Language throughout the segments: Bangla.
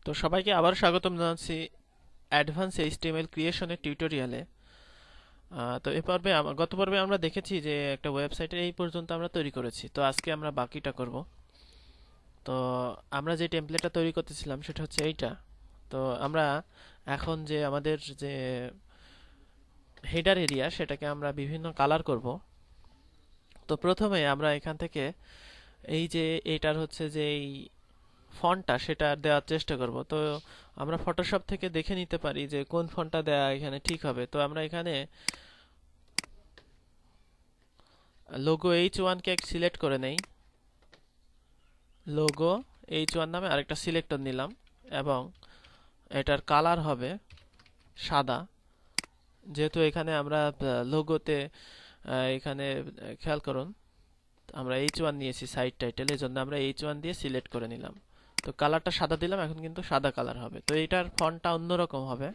তো সবাইকে আবার স্বাগতম জানাচ্ছি অ্যাডভান্স এইচটিএমএল ক্রিয়েশনের টিউটোরিয়ালে। তো এ পর্বে গত পর্বে আমরা দেখেছি যে একটা ওয়েবসাইটের এই পর্যন্ত আমরা তৈরি করেছি। তো আজকে আমরা বাকিটা করব। তো আমরা যে টেমপ্লেটটা তৈরি করতেছিলাম সেটা হচ্ছে এইটা। তো আমরা এখন যে আমাদের যে হেডার এরিয়া সেটাকে আমরা বিভিন্ন কালার করব। তো প্রথমে আমরা এখান থেকে এই যে এটার হচ্ছে যে এই ফন্টটা সেটা দেওয়ার চেষ্টা করব। তো আমরা ফটোশপ থেকে দেখে নিতে পারি যে কোন ফন্টটা দেওয়া এখানে ঠিক হবে। তো আমরা এখানে লোগো H1 কে সিলেক্ট করে নেই। লোগো H1 নামে আরেকটা সিলেক্টর নিলাম এবং এটার কালার হবে সাদা। যেহেতু এখানে আমরা লোগোতে এখানে খেয়াল করুন আমরা H1 নিয়েছি সাইড টাইটেল, এজন্য আমরা H1 দিয়ে সিলেক্ট করে নিলাম। তো কালারটা সাদা দিলাম, এখন কিন্তু সাদা কালার হবে। তো এটার ফন্টটা অন্যরকম হবে।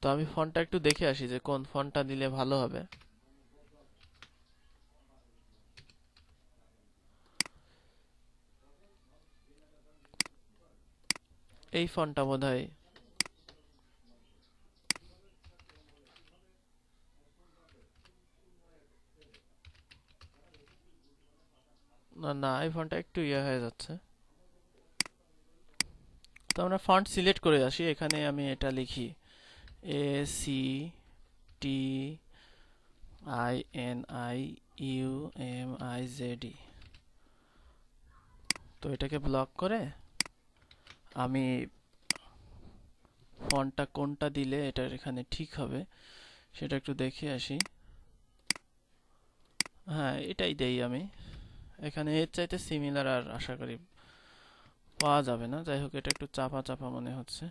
তো আমি ফন্টটা একটু দেখে আসি যে কোন ফন্টটা দিলে ভালো হবে। এই ফন্টটা বোধহয় না, না, এই ফন্টটা একটু ইয়ে হয়ে যাচ্ছে। তো আমরা ফন্ট সিলেক্ট করে আসি। এখানে আমি এটা লিখি ACTINIUMIZD। তো এটাকে ব্লক করে আমি ফন্টটা কোনটা দিলে এটার এখানে ঠিক হবে সেটা একটু দেখে আসি। হ্যাঁ, এটাই দেই আমি। এখানে এর চাইতে সিমিলার আর আশা করি পাওয়া যাবে না। যাই হোক, এটা একটু চাপা চাপা মনে হচ্ছে।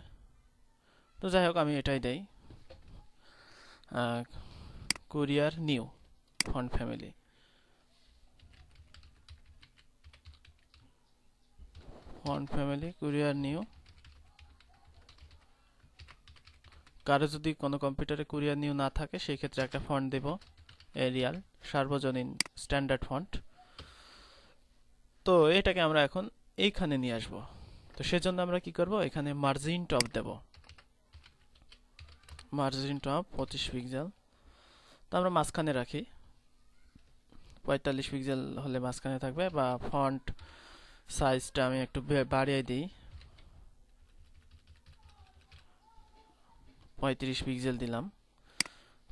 তো যাই হোক, আমি এটাই দেই। Courier new font family. Font family courier new. কারো যদি কোনো কম্পিউটারে কুরিয়ার নিউ না থাকে সেই ক্ষেত্রে একটা ফন্ট দেব, এরিয়াল সার্বজনীন স্ট্যান্ডার্ড ফন্ট। তো এটাকে আমরা এখন এইখানে নিয়ে আসব। তো সেজন্য আমরা কি করব, এখানে মার্জিন টপ দেব। Margin top 25 pixel. তো আমরা মাঝখানে রাখি, 45 পিক্সেল হলে মাঝখানে থাকবে। বা ফন্ট সাইজটা আমি একটু বাড়িয়ে দিই, 35 পিক্সেল দিলাম।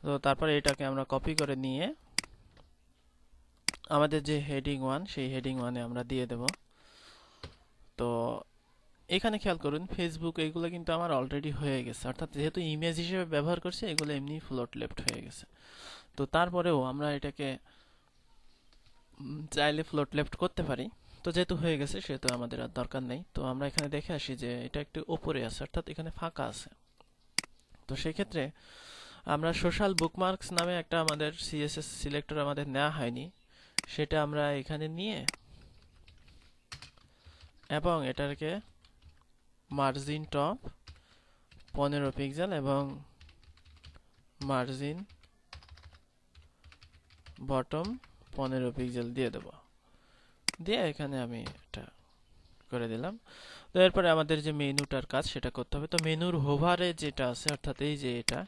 তো তারপরে এটাকে আমরা কপি করে নিয়ে আমাদের যে হেডিং 1 সেই হেডিং 1 এ আমরা দিয়ে দেব। তো এখানে খেয়াল করুন ফেসবুক এইগুলো কিন্তু আমার অলরেডি হয়ে গেছে, অর্থাৎ যেহেতু ইমেজ হিসেবে ব্যবহার করছি এগুলো এমনি ফ্লোট লেফট হয়ে গেছে। তো তারপরেও আমরা এটাকে চাইলে ফ্লোট লেফট করতে পারি। তো যেহেতু হয়ে গেছে সেহেতু আমাদের আর দরকার নেই। তো আমরা এখানে দেখে আসি যে এটা একটু উপরে আছে, অর্থাৎ এখানে ফাঁকা আছে। তো সেক্ষেত্রে আমরা সোশ্যাল বুকমার্কস নামে একটা আমাদের সিএসএস সিলেক্টর আমাদের নেওয়া হয়নি, সেটা আমরা এখানে নিয়ে এবং এটাকে মার্জিন টপ 15 পিক্সেল এবং মার্জিন বটম 15 পিক্সেল দিয়ে দেব। দিয়ে এখানে আমি এটা করে দিলাম। তো এরপরে আমাদের যে মেনুটার কাজ সেটা করতে হবে। তো মেনুর হোভারে যেটা আছে, অর্থাৎ এই যে এটা,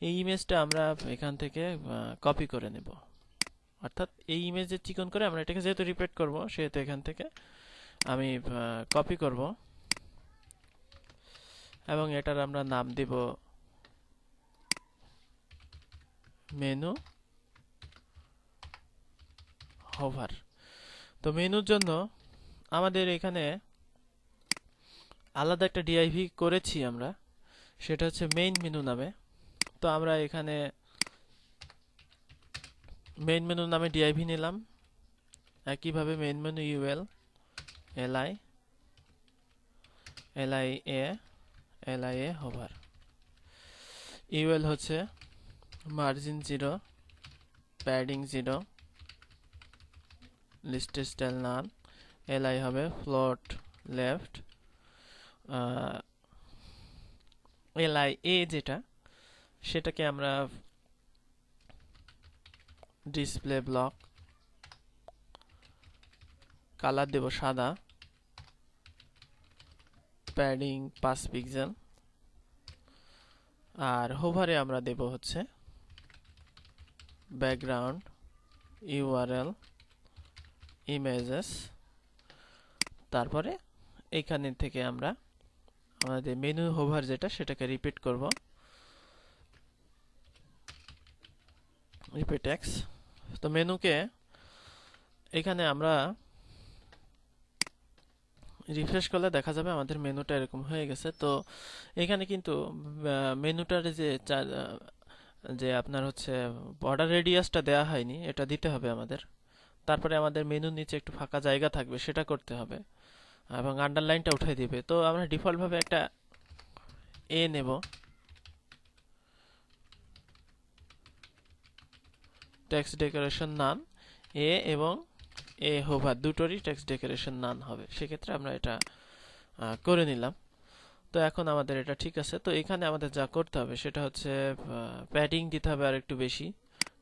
এই ইমেজটা আমরা এখান থেকে কপি করে নেব। অর্থাৎ এই ইমেজের চিকন করে আমরা এটাকে যেহেতু রিপিট করব সেহেতু এখান থেকে আমি কপি করব এবং এটার আমরা নাম দিব মেনু হোভার। তো মেনুর জন্য আমাদের এখানে আলাদা একটা ডিআইভি করেছি আমরা, সেটা হচ্ছে মেইন মেনু নামে। তো আমরা এখানে মেইন মেনু নামে ডিআইভি নিলাম। একইভাবে main menu UL LI LI A LI A hover. UL হচ্ছে margin 0, padding 0, listed style none. LI হবে ফ্লোট লেফট। এলআইএ যেটা সেটাকে আমরা ডিসপ্লে ব্লক, কালার দেব সাদা, প্যাডিং 5 পিক্সেল, আর হোভারে আমরা দেব হচ্ছে ব্যাকগ্রাউন্ড, ইউআরএল, ইমেজেস। তারপরে এইখানে থেকে আমরা আমাদের মেনু হোভার যেটা সেটাকে রিপিট করব, রিপিট এক্স। তো মেনুকে এখানে আমরা রিফ্রেশ করলে দেখা যাবে আমাদের মেনুটা এরকম হয়ে গেছে। তো এখানে কিন্তু মেনুটার যে আপনার হচ্ছে বর্ডার রেডিয়াসটা দেওয়া হয়নি, এটা দিতে হবে আমাদের। তারপরে আমাদের মেনুর নিচে একটু ফাঁকা জায়গা থাকবে, সেটা করতে হবে, এবং আন্ডারলাইনটা উঠে দিবে। তো আমরা ডিফল্ট ভাবে একটা এ নেব, টেক্সট ডেকোরেশন নান এ, এবং এ হোভার দুটোরই টেক্সট ডেকোরেশন নান হবে। সেক্ষেত্রে আমরা এটা করে নিলাম। তো এখন আমাদের এটা ঠিক আছে। তো এখানে আমাদের যা করতে হবে সেটা হচ্ছে প্যাডিং দিতে হবে আর একটু বেশি,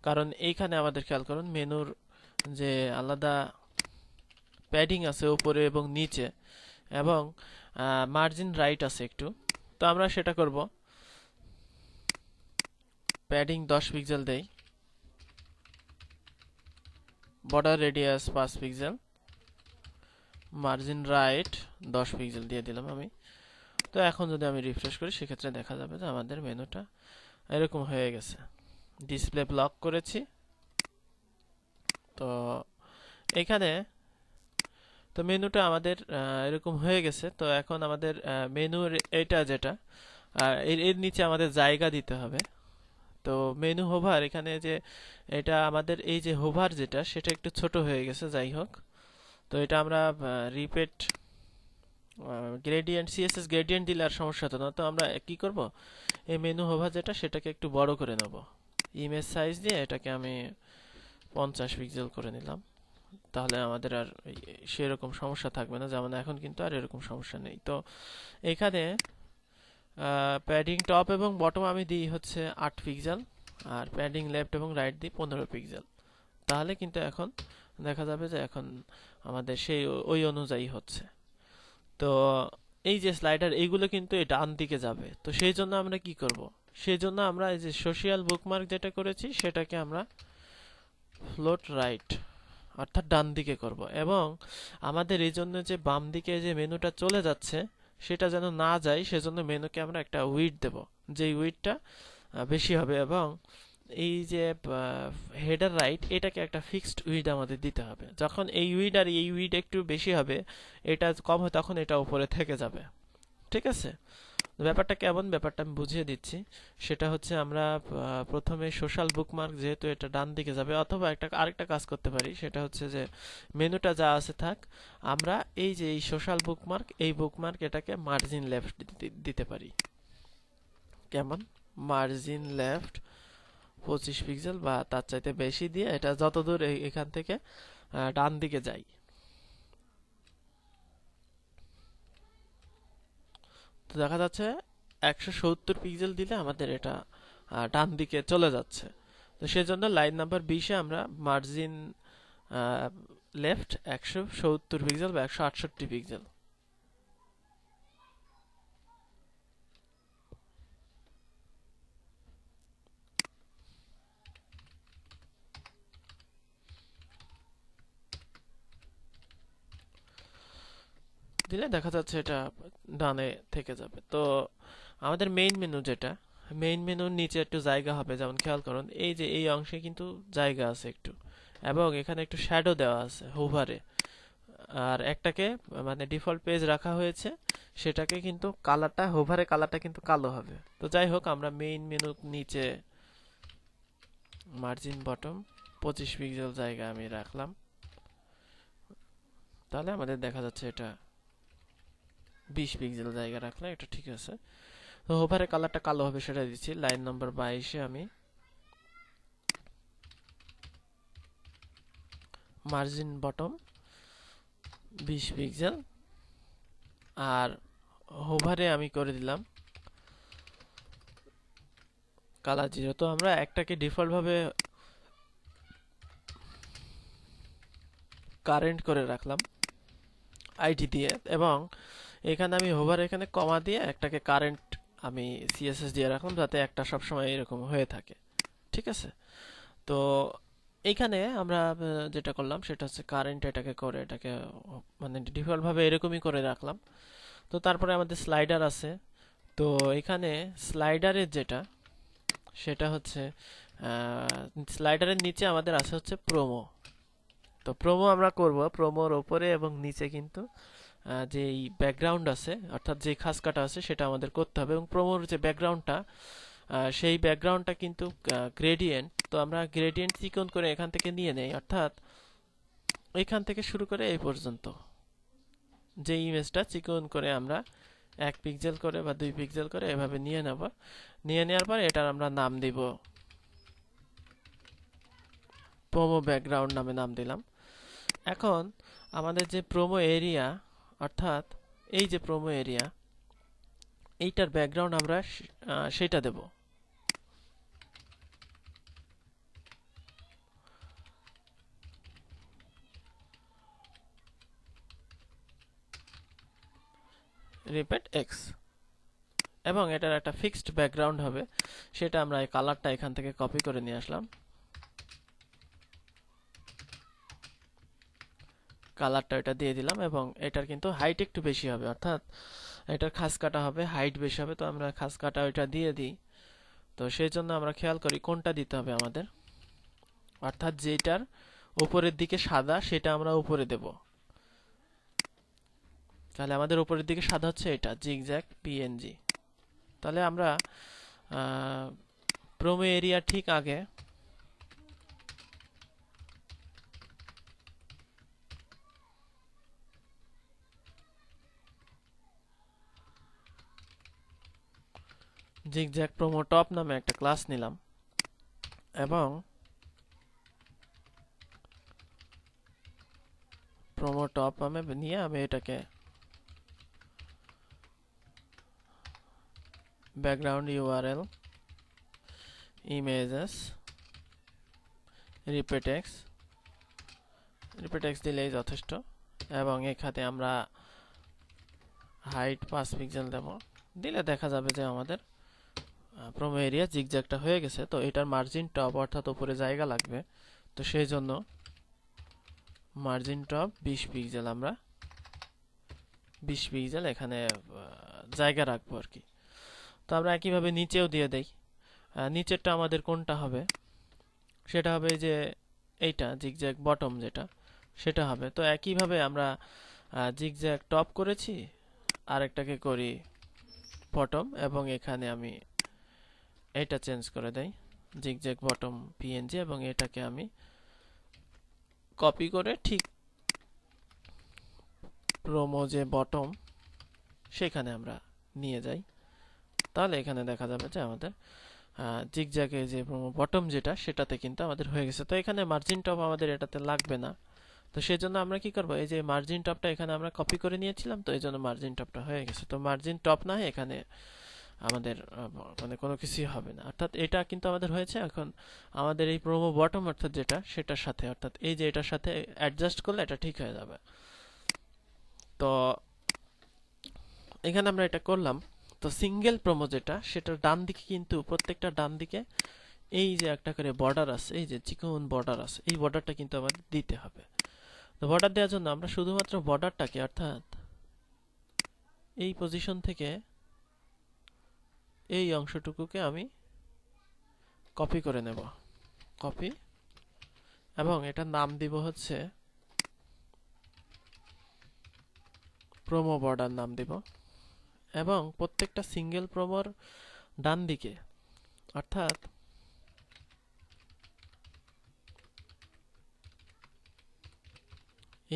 কারণ এইখানে আমাদের খেয়াল করুন মেনুর যে আলাদা প্যাডিং আছে উপরে এবং নিচে, এবং মার্জিন রাইট আছে একটু। তো আমরা সেটা করব, প্যাডিং 10 পিক্সেল দেই, border radius 5 pixel, margin right 10 pixel দিয়ে দিলাম আমি। তো এখন যদি আমি রিফ্রেশ করি সেক্ষেত্রে দেখা যাবে যে আমাদের মেনুটা এরকম হয়ে গেছে। ডিসপ্লে ব্লক করেছি। তো এখানে তো মেনুটা আমাদের এরকম হয়ে গেছে। তো এখন আমাদের মেনুর এটা যেটা এর নিচে আমাদের জায়গা দিতে হবে। তো মেনু হোভার এখানে যে এটা আমাদের এই যে হোভার যেটা সেটা একটু ছোট হয়ে গেছে, যাই হোক। তো এটা আমরা রিপিট গ্রেডিয়েন্ট, সিএসএস গ্রেডিয়েন্ট দিলে আর সমস্যা হতো না। তো আমরা কি করব, এই মেনু হোভার যেটা সেটাকে একটু বড় করে নেব। ইমেজ সাইজ দিয়ে এটাকে আমি 50 পিক্সেল করে নিলাম। তাহলে আমাদের আর সেরকম সমস্যা থাকবে না, যেমন এখন কিন্তু আর এরকম সমস্যা নেই। তো এখানে প্যাডিং টপ এবং বটম আমি দিই হচ্ছে 8 পিক্সেল, আর প্যাডিং লেফট এবং রাইট দিই 15 পিক্সেল। তাহলে কিন্তু এখন দেখা যাবে যে এখন আমাদের সেই ওই অনুযায়ী হচ্ছে। তো এই যে স্লাইডার এইগুলো কিন্তু এই ডান দিকে যাবে। তো সেই জন্য আমরা কি করব, সেই জন্য আমরা এই যে সোশ্যাল বুকমার্ক যেটা করেছি সেটাকে আমরা ফ্লোট রাইট অর্থাৎ ডান দিকে করব, এবং আমাদের এই জন্য যে বাম দিকে যে মেনুটা চলে যাচ্ছে সেটা যেন না যায়, সেজন্য মেনুকে আমরা একটা উইডথ দেব, যেই উইডথটা বেশি হবে, এবং এই যে হেডার রাইট এটাকে একটা ফিক্সড উইডথ আমাদের দিতে হবে। যখন এই উইডথ আর এই উইডথ একটু বেশি হবে, এটা কম হয়, তখন এটা উপরে থেকে যাবে। ঠিক আছে? ব্যাপারটা কেমন, ব্যাপারটা আমি বুঝিয়ে দিচ্ছি। সেটা হচ্ছে আমরা প্রথমে সোশ্যাল বুকমার্ক, যেহেতু এটা ডান দিকে যাবে, অথবা আরেকটা কাজ করতে পারি, সেটা হচ্ছে যে মেনুটা যা আছে থাক, আমরা এই যে এই সোশ্যাল বুকমার্ক, এই বুকমার্ক এটাকে মার্জিন লেফট দিতে পারি। কেমন, মার্জিন লেফট 25 পিক্সেল বা তার চাইতে বেশি দিয়ে এটা যতদূর এখান থেকে ডান দিকে যায়। তো দেখা যাচ্ছে 170 পিক্সেল দিলে আমাদের এটা ডান দিকে চলে যাচ্ছে। তো সেজন্য লাইন নাম্বার 20-এ আমরা মার্জিন লেফট 170 পিক্সেল বা 168 পিক্সেল দিলে দেখা যাচ্ছে এটা ডানে থেকে যাবে। তো আমাদের মেইন মেনু যেটা, মেইন মেনুর নিচে একটু জায়গা হবে, যেমন খেয়াল করুন এই যে এই অংশে কিন্তু জায়গা আছে একটু, এবং এখানে একটু শ্যাডো দেওয়া আছে হোভারে, আর একটাকে মানে ডিফল্ট পেজ রাখা হয়েছে, সেটাকে কিন্তু কালারটা হোভারে কালারটা কিন্তু কালো হবে। তো যাই হোক, আমরা মেইন মেনু নিচে মার্জিন বটম 25 পিক্সেল জায়গা আমি রাখলাম। তাহলে আমাদের দেখা যাচ্ছে এটা 20 পিক্সেল জায়গা রাখলে এটা ঠিক আছে। তো হোভারে কালারটা কালো হবে সেটা দিচ্ছি। লাইন নাম্বার 22-এ আমি মার্জিন বটম 20 পিক্সেল, আর হোভারে আমি করে দিলাম কালার 0। তো আমরা একটাকে ডিফল্ট ভাবে কারেন্ট করে রাখলাম আইডি দিয়ে, এবং এখানে আমি হোভার এখানে কমা দিয়ে একটাকে কারেন্ট আমি সিএসএস দিয়ে রাখলাম, যাতে একটা সবসময় এরকম হয়ে থাকে। ঠিক আছে, তো এইখানে আমরা যেটা করলাম সেটা হচ্ছে কারেন্ট এটাকে করে এটাকে মানে ডিফল্ট ভাবে এরকমই করে রাখলাম। তো তারপরে আমাদের স্লাইডার আছে। তো এখানে স্লাইডারের যেটা সেটা হচ্ছে স্লাইডারের নিচে আমাদের আছে হচ্ছে প্রোমো। তো প্রোমো আমরা করব প্রোমোর উপরে এবং নিচে কিন্তু যে ব্যাকগ্রাউন্ড আছে অর্থাৎ যে খাস কাটা আছে সেটা আমাদের করতে হবে, এবং প্রোমোর যে ব্যাকগ্রাউন্ডটা সেই ব্যাকগ্রাউন্ডটা কিন্তু গ্রেডিয়েন্ট। তো আমরা গ্রেডিয়েন্ট চিকন করে এখান থেকে নিয়ে নেই, অর্থাৎ এখান থেকে শুরু করে এই পর্যন্ত যে ইমেজটা চিকন করে আমরা 1 পিক্সেল করে বা 2 পিক্সেল করে এভাবে নিয়ে নেব। নিয়ে নেওয়ার পর এটার আমরা নাম দিব প্রোমো ব্যাকগ্রাউন্ড নামে নাম দিলাম। এখন আমাদের যে প্রোমো এরিয়া অর্থাৎ এই যে প্রোমো এরিয়া এইটার ব্যাকগ্রাউন্ড আমরা সেটা দেব। রিপিট এক্স, এবং এটার একটা ফিক্সড ব্যাকগ্রাউন্ড হবে, সেটা আমরা এই কালারটা এখান থেকে কপি করে নিয়ে আসলাম। কালারটা এটা দিয়ে দিলাম, এবং এটার কিন্তু হাইট একটু বেশি হবে, অর্থাৎ এটার খাস কাটা হবে, হাইট বেশি হবে। তো আমরা খাস কাটা ওইটা দিয়ে দিই। তো সেই জন্য আমরা খেয়াল করি কোনটা দিতে হবে আমাদের, অর্থাৎ যেটার উপরের দিকে সাদা সেটা আমরা উপরে দেব। তাহলে আমাদের উপরের দিকে সাদা হচ্ছে এটা জিগজ্যাগ পিএনজি। তাহলে আমরা প্রোমো এরিয়া ঠিক আগে জিগজ্যাগ প্রোমো টপ নামে একটা ক্লাস নিলাম, এবং প্রোমো টপ নামে নিয়ে আমি এটাকে background URL images repeat x দিলেই যথেষ্ট, এবং এখানে আমরা হাইট 5 পিক্সেল দেব। দিলে দেখা যাবে যে আমাদের প্রোমো এরিয়া জিগজ্যাগটা হয়ে গেছে। তো এটার মার্জিন টপ অর্থাৎ উপরে জায়গা লাগবে, তো সেই জন্য মার্জিন টপ 20 পিক্সেল আমরা 20 পিক্সেল এখানে জায়গা রাখবো আর কি। তো আমরা একইভাবে নিচেও দিয়ে দেই। নিচেরটা আমাদের কোনটা হবে, সেটা হবে যে এইটা জিগজ্যাগ বটম যেটা সেটা হবে। তো একইভাবে আমরা জিগজ্যাগ টপ করেছি, আরেকটাকে করি বটম, এবং এখানে আমি এটা চেঞ্জ করে দেই জিগজ্যাগ বটম পিএনজি, এবং এটাকে আমি কপি করে ঠিক প্রোমো যে বটম সেখানে আমরা নিয়ে যাই। তাহলে এখানে দেখা যাবে যে আমাদের জিগজ্যাগে যে প্রোমো বটম যেটা সেটাতে কিন্তু আমাদের হয়ে গেছে। তো এখানে মার্জিন টপ আমাদের এটাতে লাগবে না, তো সেই জন্য আমরা কি করব, এই যে মার্জিন টপটা এখানে আমরা কপি করে নিয়েছিলাম, তো এই জন্য মার্জিন টপটা হয়ে গেছে। তো মার্জিন টপ না হয় এখানে আমাদের মানে কোনো কিছুই হবে না, অর্থাৎ এটা কিন্তু আমাদের হয়েছে। এখন আমাদের এই প্রোমো বটম অর্থাৎ যেটা সেটার সাথে অর্থাৎ এই যে এটার সাথে অ্যাডজাস্ট করলে এটা ঠিক হয়ে যাবে। তো এখানে আমরা এটা করলাম। তো সিঙ্গেল প্রোমো যেটা সেটার ডান দিকে কিন্তু প্রত্যেকটা ডান দিকে এই যে একটা করে বর্ডার আছে, এই যে চিকন বর্ডার আছে, এই বর্ডারটা কিন্তু আমাদের দিতে হবে। তো বর্ডার দেওয়ার জন্য আমরা শুধুমাত্র বর্ডারটাকে অর্থাৎ এই পজিশন থেকে এই অংশটুকুকে আমি কপি করে নেব, কপি, এবং এটার নাম দিব হচ্ছে প্রোমো বর্ডার নাম দিব। এবং প্রত্যেকটা সিঙ্গেল প্রোমোর ডান দিকে অর্থাৎ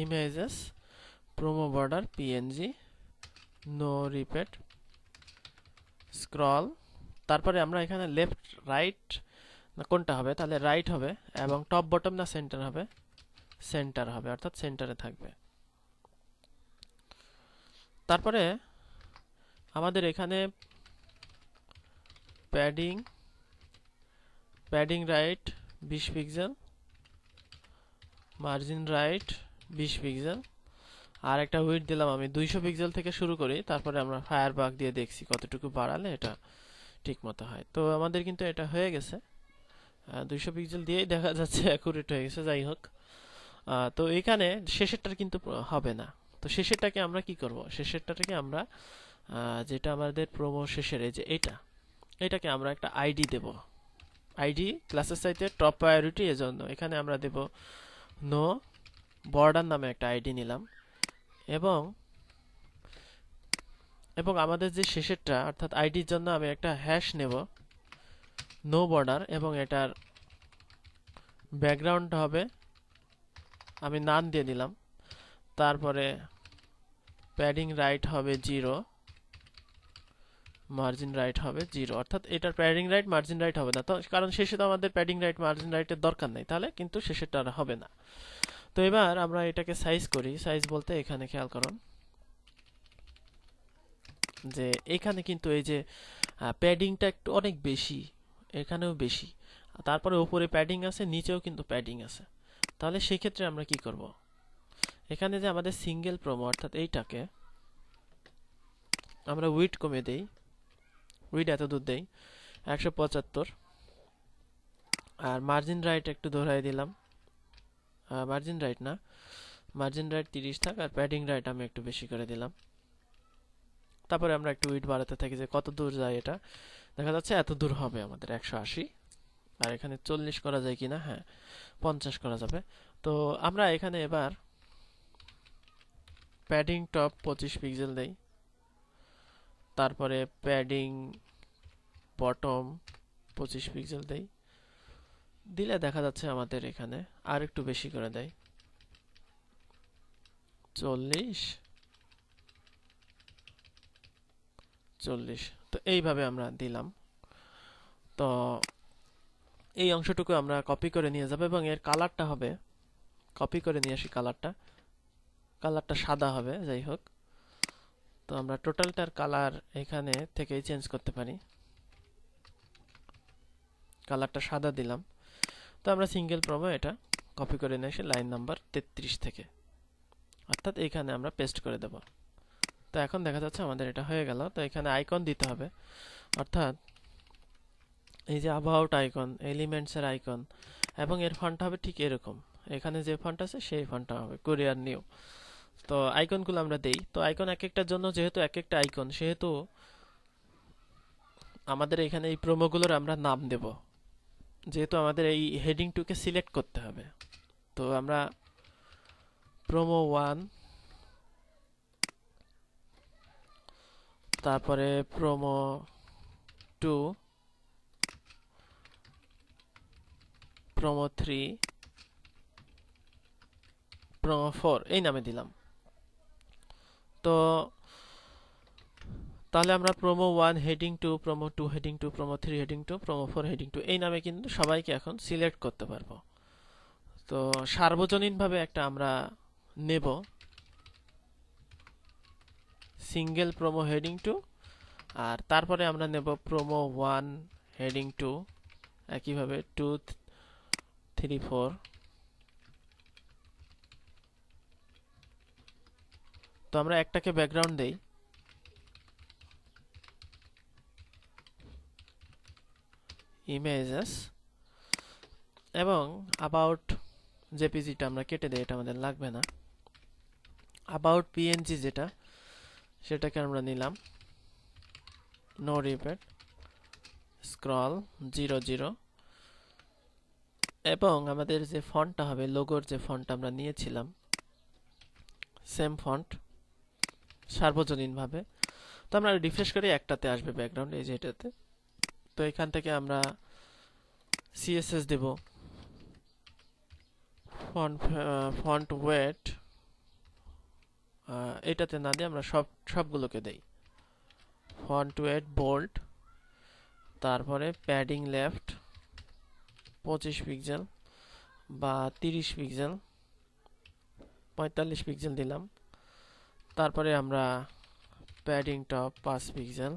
images promo border PNG no repeat scroll, তারপরে আমরা এখানে লেফট রাইট না কোনটা হবে, তাহলে রাইট হবে, এবং টপ বটম না সেন্টার হবে, সেন্টার হবে, অর্থাৎ সেন্টারে থাকবে। তারপরে আমাদের এখানে padding padding right 20 pixel, margin right 20 pixel, আর একটা উইডথ দিলাম আমি 200 পিক্সেল থেকে শুরু করি, তারপরে আমরা ফায়ারবাগ দিয়ে দেখছি কতটুকু বাড়ালে এটা ঠিক মতো হয়। তো আমাদের কিন্তু এটা হয়ে গেছে, 200 পিক্সেল দিয়েই দেখা যাচ্ছে অ্যাকুরেট হয়ে গেছে। যাই হোক, তো এখানে শেষেরটার কিন্তু হবে না। তো শেষেরটাকে আমরা কি করব? শেষেরটাকে আমরা যেটা আমাদের প্রোমো শেষের এই যে এটাকে আমরা একটা আইডি দেব। আইডি ক্লাসের সাইতে টপ প্রায়োরিটি, এজন্য এখানে আমরা দেব নো বর্ডার নামে একটা আইডি নিলাম, এবং এবং আমাদের যে শেষেরটা অর্থাৎ আইডির জন্য আমি একটা হ্যাশ নেব নো বর্ডার, এবং এটার ব্যাকগ্রাউন্ড হবে আমি নান দিয়ে দিলাম। তারপরে প্যাডিং রাইট হবে 0, মার্জিন রাইট হবে 0, অর্থাৎ এটার প্যাডিং রাইট মার্জিন রাইট হবে না, তো কারণ শেষে তো আমাদের প্যাডিং রাইট মার্জিন রাইটের দরকার নেই, তাহলে কিন্তু শেষেরটা আর হবে না। তো এবার আমরা এটাকে সাইজ করি। সাইজ বলতে এখানে খেয়াল করুন যে এখানে কিন্তু এই যে প্যাডিংটা একটু অনেক বেশি, এখানেও বেশি, তারপরে উপরে প্যাডিং আছে, নিচেও কিন্তু প্যাডিং আছে। তাহলে সেই ক্ষেত্রে আমরা কি করব? এখানে যে আমাদের সিঙ্গেল প্রোমো অর্থাৎ এইটাকে আমরা উইডথ কমে দেই, উইডথ এত দূর দেই 175, আর মার্জিন রাইট একটু ধরাই দিলাম, মার্জিন রাইট না, মার্জিন রাইট 30 থাক, আর প্যাডিং রাইট আমি একটু বেশি করে দিলাম। তারপরে আমরা একটু উইডথ বাড়াতে থাকি যে কত দূর যায়। এটা দেখা যাচ্ছে এত দূর হবে আমাদের 180, আর এখানে 40 করা যায় কিনা, হ্যাঁ 50 করা যাবে। তো আমরা এখানে এবার প্যাডিং টপ 25 পিক্সেল দেই, তারপরে প্যাডিং বটম 25 পিক্সেল দেই, দিলে দেখা যাচ্ছে আমাদের এখানে আর একটু বেশি করে দেয় 40, তো এইভাবে আমরা দিলাম। তো এই অংশটুকু আমরা কপি করে নিয়ে যাব, এবং এর কালারটা হবে, কপি করে নিয়ে আসি, কালারটা সাদা হবে। যাই হোক, তো আমরা টোটালটার কালার এখানে থেকেই চেঞ্জ করতে পারি, কালারটা সাদা দিলাম। তো আমরা সিঙ্গেল প্রোমো এটা কপি করে নিয়ে আসি লাইন নাম্বার 33 থেকে, অর্থাৎ এইখানে আমরা পেস্ট করে দেব। তো এখন দেখা যাচ্ছে আমাদের এটা হয়ে গেল। তো এখানে আইকন দিতে হবে, অর্থাৎ এই যে অ্যাবাউট আইকন, এলিমেন্টসের আইকন, এবং এর ফন্ট হবে ঠিক এরকম, এখানে যে ফন্ট আছে সেই ফন্টটা হবে কোরিয়ার নিউ। তো আইকনগুলো আমরা দেই। তো আইকন এক একটার জন্য যেহেতু এক একটা আইকন, সেহেতু আমাদের এখানে এই প্রোমোগুলোর আমরা নাম দেব, যেহেতু আমাদের এই হেডিং টুকে সিলেক্ট করতে হবে। তো আমরা প্রোমো 1, তারপরে প্রোমো 2, প্রোমো 3, প্রোমো 4 এই নামে দিলাম। তো তাহলে আমরা promo 1 heading 2, promo 2 heading 2, promo 3 heading 2, promo 4 heading 2 এই নামে কিন্তু সবাইকে এখন সিলেক্ট করতে পারবো। তো সার্বজনীনভাবে একটা আমরা নেব সিঙ্গেল প্রোমো হেডিং 2, আর তারপরে আমরা নেব প্রোমো 1 হেডিং 2, একইভাবে 2, 3, 4। তো আমরা একটাকে ব্যাকগ্রাউন্ড দেই, ইমেজেস, এবং অ্যাবাউট জেপিজিটা আমরা কেটে দেই, এটা আমাদের লাগবে না। অ্যাবাউট পিএনজি যেটা, সেটাকে আমরা নিলাম, নো রিপিট, স্ক্রল 0, 0, এবং আমাদের যে ফন্টটা হবে, লোগোর যে ফন্ট আমরা নিয়েছিলাম, সেম ফন্ট সার্বজনীনভাবে। তো আমরা রিফ্রেশ করি, একটাতে আসবে ব্যাকগ্রাউন্ড, এই যে এটাতে। তো এখান থেকে আমরা সিএসএস দেব, ফন্ট ওয়েট এটাতে না দিয়ে আমরা সবগুলোকে দেই, ফন্ট ওয়েট বোল্ড, তারপরে প্যাডিং লেফট 25 পিক্সেল বা 30 পিক্সেল, 45 পিক্সেল দিলাম। তারপরে আমরা প্যাডিং টপ 5 পিক্সেল,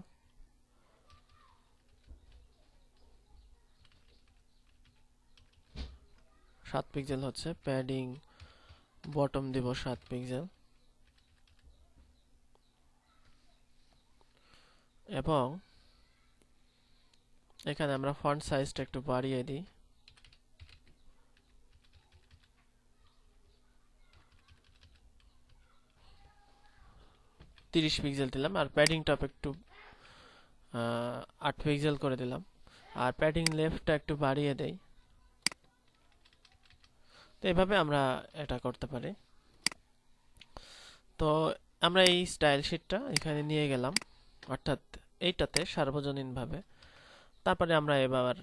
7 পিক্সেল হচ্ছে, প্যাডিং বটম দিব 7 পিক্সেল, এবং এখানে আমরা ফন্ট সাইজটা একটু বাড়িয়ে দিই, তিরিশ পিক্সেল দিলাম, আর প্যাডিং টপ একটু 8 পিক্সেল করে দিলাম, আর প্যাডিং লেফটটা একটু বাড়িয়ে দেই। তো এভাবে আমরা এটা করতে পারি। তো আমরা এই স্টাইল শিটটা এখানে নিয়ে গেলাম, অর্থাৎ এইটাতে সার্বজনীনভাবে। তারপরে আমরা এবার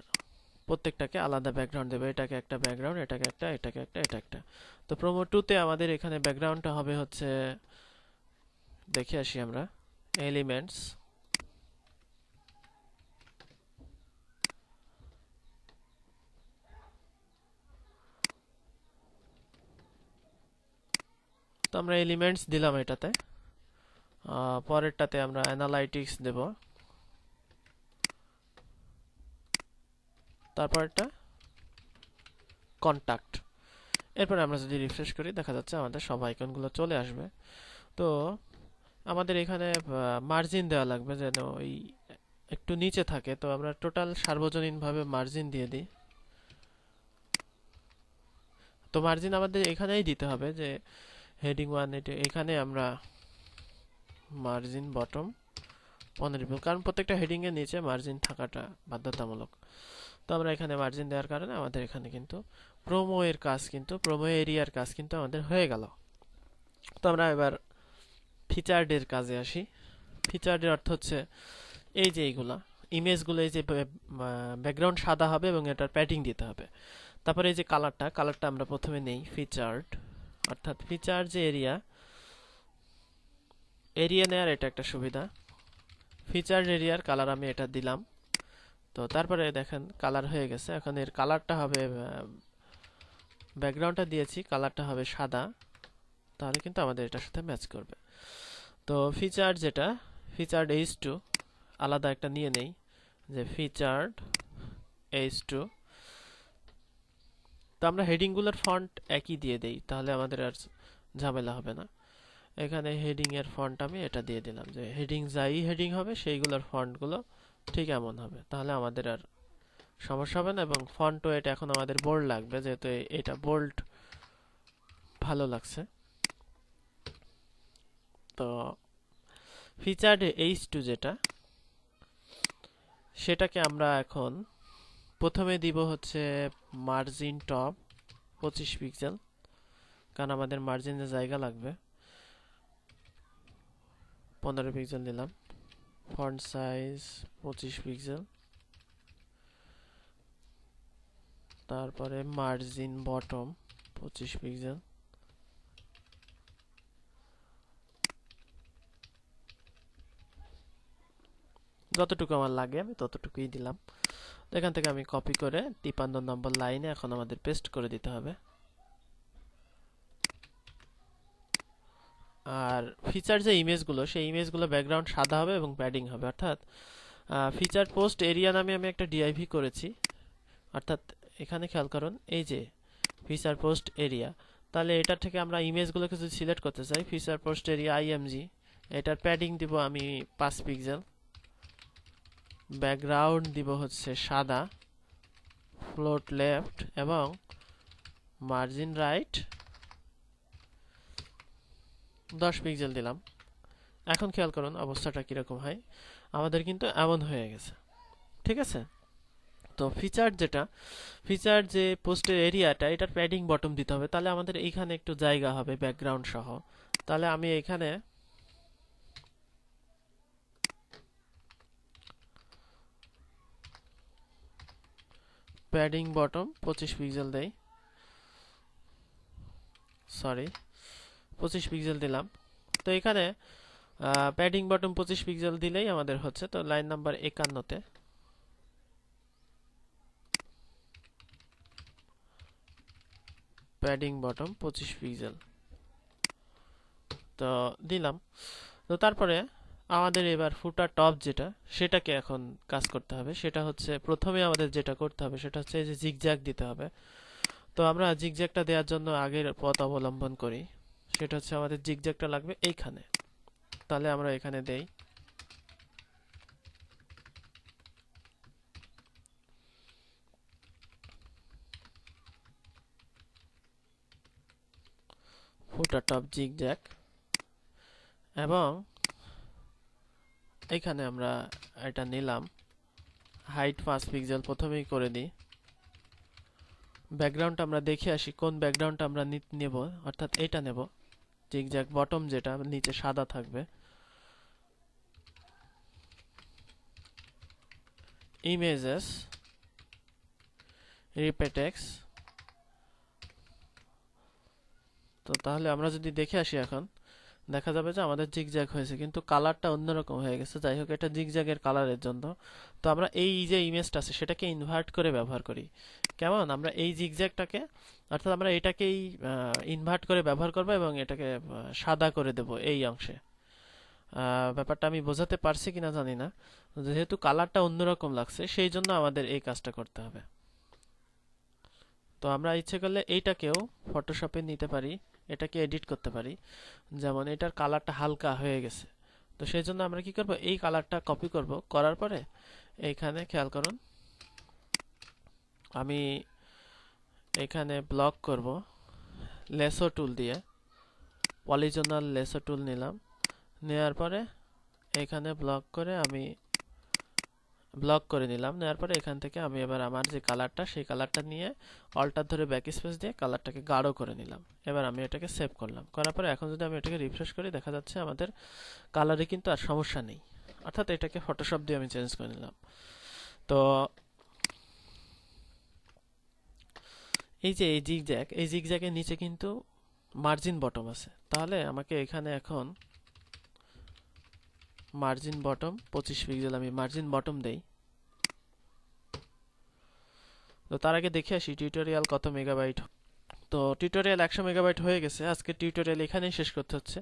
প্রত্যেকটাকে আলাদা ব্যাকগ্রাউন্ড দেবো, এটাকে একটা ব্যাকগ্রাউন্ড, এটাকে একটা, এটাকে একটা, এটা একটা। তো প্রোমো 2 তে আমাদের এখানে ব্যাকগ্রাউন্ডটা হবে হচ্ছে, দেখে আসি আমরা, এলিমেন্টস, তো আমরা এলিমেন্টস দিলাম এটাতে। পরেরটাতে আমরা অ্যানালাইটিক্স দেব, তারপরটা কন্টাক্ট। এরপরে আমরা যদি রিফ্রেশ করি দেখা যাচ্ছে আমাদের সব আইকনগুলো চলে আসবে। তো আমাদের এখানে মার্জিন দেওয়া লাগবে যেন ওই একটু নিচে থাকে, তো আমরা টোটাল সার্বজনীনভাবে মার্জিন দিয়ে দিই। তো মার্জিন আমাদের এখানেই দিতে হবে, যে হেডিং 1 এখানে আমরা মার্জিন বটম 15 কারণ প্রত্যেকটা হেডিং এর নিচে মার্জিন থাকাটা বাধ্যতামূলক। তো আমরা এখানে মার্জিন দেওয়ার কারণে আমাদের এখানে কিন্তু প্রোমো এর কাজ, কিন্তু প্রোমো এরিয়ার কাজ কিন্তু আমাদের হয়ে গেল। তো আমরা এবার ফিচার্ডের কাজে আসি। ফিচার্ডের অর্থ হচ্ছে এই যে এইগুলা ইমেজগুলো, এই যে ব্যাকগ্রাউন্ড সাদা হবে এবং এটার প্যাডিং দিতে হবে। তারপরে এই যে কালারটা আমরা প্রথমে নেই ফিচার্ড, অর্থাৎ ফিচার যে এরিয়া নেয়ার এটা একটা সুবিধা। ফিচার এরিয়ার কালার আমি এটা দিলাম। তো তারপরে দেখেন কালার হয়ে গেছে। এখন এর কালারটা হবে, ব্যাকগ্রাউন্ডটা দিয়েছি, কালারটা হবে সাদা, তাহলে কিন্তু আমাদের এটার সাথে ম্যাচ করবে। তো ফিচার যেটা, ফিচার্ড H2 আলাদা একটা নিয়ে নেই, যে ফিচার্ড H2। তো আমরা হেডিংগুলোর ফন্ট একই দিয়ে দেই, তাহলে আমাদের আর ঝামেলা হবে না। এখানে হেডিং এর ফন্ট আমি এটা দিয়ে দিলাম, যে হেডিং যাই হেডিং হবে সেইগুলোর ফন্টগুলো ঠিক এমন হবে, তাহলে আমাদের আর সমস্যা হবে না। এবং ফন্ট ওয়েট এখন আমাদের বোল্ড লাগবে, যেহেতু এটা বোল্ড ভালো লাগছে। তো ফিচার্ড H2 যেটা, সেটাকে আমরা এখন প্রথমে দিব হচ্ছে মার্জিন টপ 25 পিক্সেল, কারণ আমাদের মার্জিনের জায়গা লাগবে। 15 পিক্সেল দিলাম, ফন্ট সাইজ 25 পিক্সেল, তারপরে মার্জিন বটম 25 পিক্সেল, যতটুকু আমার লাগে আমি ততটুকুই দিলাম। এখান থেকে আমি কপি করে 53 নম্বর লাইনে এখন আমাদের পেস্ট করে দিতে হবে। আর ফিচার যে ইমেজগুলো, সেই ইমেজগুলো ব্যাকগ্রাউন্ড সাদা হবে এবং প্যাডিং হবে, অর্থাৎ ফিচার পোস্ট এরিয়া নামে আমি একটা ডিআইভি করেছি। অর্থাৎ এখানে খেয়াল করুন, এই যে ফিচার পোস্ট এরিয়া, তাহলে এটা থেকে আমরা ইমেজগুলোকে যদি সিলেক্ট করতে চাই, ফিচার পোস্ট এরিয়া আইএমজি, এটার প্যাডিং দিব আমি 5 পিক্সেল, ব্যাকগ্রাউন্ড দিব হচ্ছে সাদা, ফ্লোট লেফট এবং মার্জিন রাইট 10 পিক্সেল দিলাম। এখন খেয়াল করুন অবস্থাটা কিরকম হয়, আমাদের কিন্তু এমন হয়ে গেছে। ঠিক আছে। তো ফিচার যে পোস্টের এরিয়াটা, এটার প্যাডিং বটম দিতে হবে, তাহলে আমাদের এইখানে একটু জায়গা হবে ব্যাকগ্রাউন্ড সহ। তাহলে আমি এখানে প্যাডিং বটম 25 পিক্সেল দেই, সরি 25 পিক্সেল দিলাম। তো এখানে প্যাডিং বটম 25 পিক্সেল দিলেই আমাদের হচ্ছে। তো লাইন নাম্বার 51 তে প্যাডিং বটম 25 পিক্সেল তো দিলাম। তো তারপরে আমাদের এবার ফুটার টপ যেটা, সেটাকে এখন কাজ করতে হবে। সেটা হচ্ছে প্রথমে আমাদের যেটা করতে হবে সেটা হচ্ছে এই যে জিগজ্যাগ দিতে হবে। তো তো আমরা জিগজ্যাগটা দেওয়ার জন্য আগের পথ অবলম্বন করি, সেটা হচ্ছে আমাদের জিগজ্যাগটা লাগবে এইখানে। তাহলে আমরা এখানে দেই ফুটার টপ জিগজ্যাগ, এবং এখানে আমরা এটা নিলাম হাইট 5 পিক্সেল প্রথমেই করে দিই। ব্যাকগ্রাউন্ড আমরা দেখে আসি কোন ব্যাকগ্রাউন্ড আমরা নেব, অর্থাৎ এটা নেব, জিগজ্যাগ বটম যেটা নিচে সাদা থাকবে। ইমেজেস, রিপেটেক্স। তো তাহলে আমরা যদি দেখে আসি, এখন দেখা যাবে যে আমাদের জিগজ্যাগ হয়েছে, কিন্তু কালারটা অন্যরকম হয়ে গেছে। যাই হোক, এটা জিগজ্যাগের কালারের জন্য। তো আমরা এই যে ইমেজটা আছে সেটাকে ইনভার্ট করে ব্যবহার করি। কেমন? আমরা এই জিগজ্যাগটাকে, অর্থাৎ আমরা এটাকেই ইনভার্ট করে ব্যবহার করব এবং এটাকে সাদা করে দেব এই অংশে। ব্যাপারটা আমি বোঝাতে পারছি কিনা জানি না। যেহেতু কালারটা অন্যরকম লাগছে, সেই জন্য আমাদের এই কাজটা করতে হবে। তো আমরা ইচ্ছে করলে এইটাকেও ফটোশপে নিতে পারি, এটাকে এডিট করতে পারি। যেমন এটার কালারটা হালকা হয়ে গেছে, তো সেই জন্য আমরা কি করব, এই কালারটা কপি করব। করার পরে এইখানে খেয়াল করুন, আমি এখানে ব্লক করব লেসো টুল দিয়ে, পলিজনাল লেসো টুল নিলাম। নেওয়ার পরে এখানে ব্লক করে নিলাম। নেওয়ার পরে এখান থেকে আমি এবার আমার যে কালারটা, সেই কালারটা নিয়ে অল্টার ধরে ব্যাক স্পেস দিয়ে কালারটাকে গাঢ় করে নিলাম। এবার আমি এটাকে সেভ করলাম। করার পরে এখন যদি আমি এটাকে রিফ্রেশ করি, দেখা যাচ্ছে আমাদের কালারে কিন্তু আর সমস্যা নেই, অর্থাৎ এটাকে ফটোশপ দিয়ে আমি চেঞ্জ করে নিলাম। তো এই যে এই জিগজ্যাগের নিচে কিন্তু মার্জিন বটম আছে। তাহলে আমাকে এখানে এখন মার্জিন বটম 25 পিক্সেল আমি মার্জিন বটম দেই। তো তার আগে দেখে আসি টিউটোরিয়াল কত মেগাবাইট। তো টিউটোরিয়াল 100 মেগাবাইট হয়ে গেছে। আজকে টিউটোরিয়াল এখানেই শেষ করতে হচ্ছে।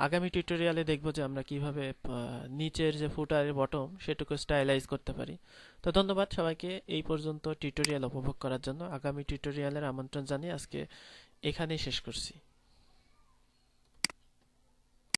আগামী টিউটোরিয়ালে দেখব যে আমরা কিভাবে নিচের যে ফুটারের বটম সেটুকু স্টাইলাইজ করতে পারি। তো ধন্যবাদ সবাইকে এই পর্যন্ত টিউটোরিয়াল উপভোগ করার জন্য। আগামী টিউটোরিয়ালের আমন্ত্রণ জানিয়ে আজকে এখানেই শেষ করছি।